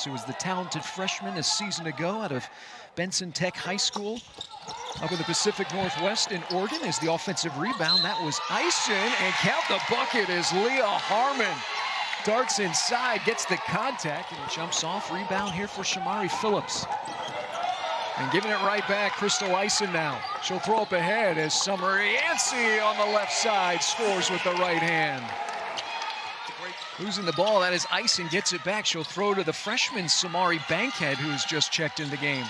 who was the talented freshman a season ago out of Benson Tech High School up in the Pacific Northwest in Oregon, is the offensive rebound. That was Ison, and count the bucket as Leah Harmon darts inside, gets the contact, and jumps off. Rebound here for Shamari Phillips. And giving it right back, Crystal Ison now. She'll throw up ahead as Summer Yancey on the left side scores with the right hand. Losing the ball, that is Ison, gets it back. She'll throw to the freshman Samari Bankhead, who's just checked in the game.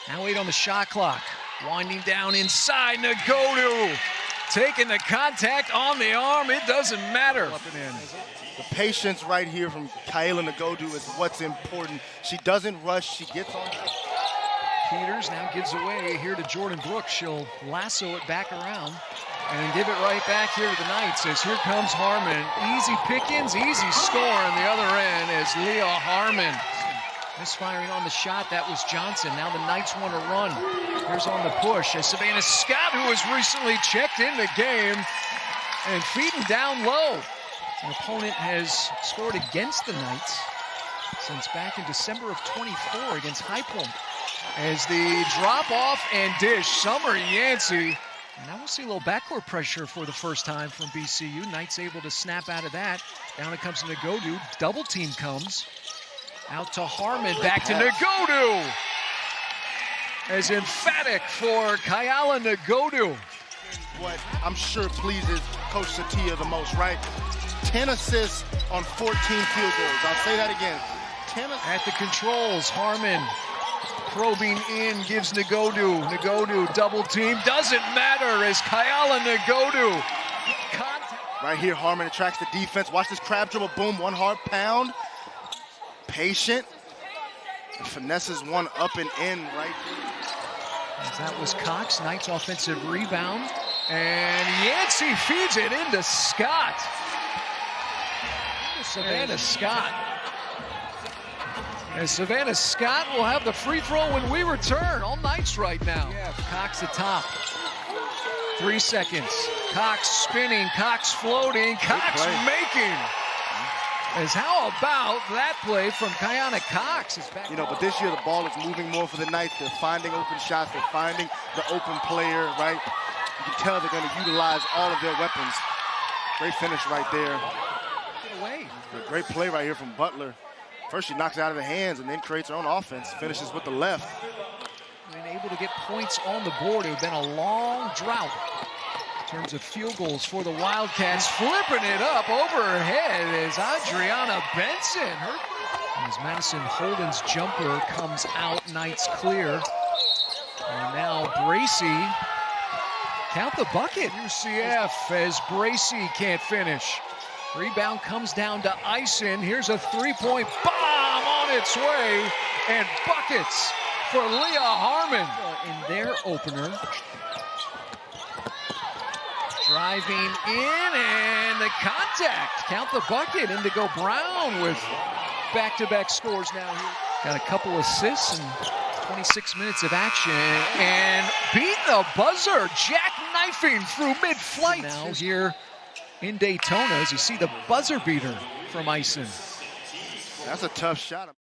Now 8 on the shot clock. Winding down inside, Nagodu taking the contact on the arm. It doesn't matter. Up and in. The patience right here from Kyla Nagodu is what's important. She doesn't rush, she gets on. Peters now gives away here to Jordan Brooks. She'll lasso it back around and give it right back here to the Knights as here comes Harmon. Easy pickings, easy score on the other end as Leah Harmon. Misfiring on the shot, that was Johnson. Now the Knights want to run. Here's on the push as Savannah Scott, who has recently checked in the game, and feeding down low. An opponent has scored against the Knights since back in December of 24 against High Point. As the drop off and dish, Summer Yancey. And now we'll see a little backcourt pressure for the first time from BCU. Knights able to snap out of that. Down it comes to Nagodu. Double team comes. Out to Harmon, back to Nagodu. As emphatic for Kyala Nagodu. What I'm sure pleases Coach Satia the most, right? 10 assists on 14 field goals. I'll say that again. 10 at the controls, Harmon probing in, gives Nagodu. Nagodu double team, doesn't matter as Kyala Nagodu. Right here, Harmon attracts the defense. Watch this crab dribble, boom, one hard pound. Patient. And finesses one up and in right there. As that was Cox, Knights offensive rebound. And Yancey feeds it into Scott. Savannah Scott. And Savannah Scott will have the free throw when we return. All Knights right now. Yeah, Cox atop. 3 seconds. Cox spinning, Cox floating, Cox making. As how about that play from Kiana Cox? You know, but this year the ball is moving more for the Knights. They're finding open shots. They're finding the open player, right? You can tell they're going to utilize all of their weapons. Great finish right there. Get away. A great play right here from Butler. First she knocks it out of the hands and then creates her own offense. Finishes with the left. Been able to get points on the board. It would have been a long drought in terms of field goals for the Wildcats. Flipping it up over her head is Adriana Benson. As Madison Holden's jumper comes out, Knights clear. And now Bracey, count the bucket. UCF as Bracey can't finish. Rebound comes down to Ison. Here's a three-point bomb on its way. And buckets for Leah Harmon in their opener. Driving in and the contact. Count the bucket. Indigo Brown with back-to-back scores now here. Got a couple assists and 26 minutes of action. And beat the buzzer. Jackknifing through mid-flight. Now here in Daytona as you see the buzzer beater from Ison. That's a tough shot.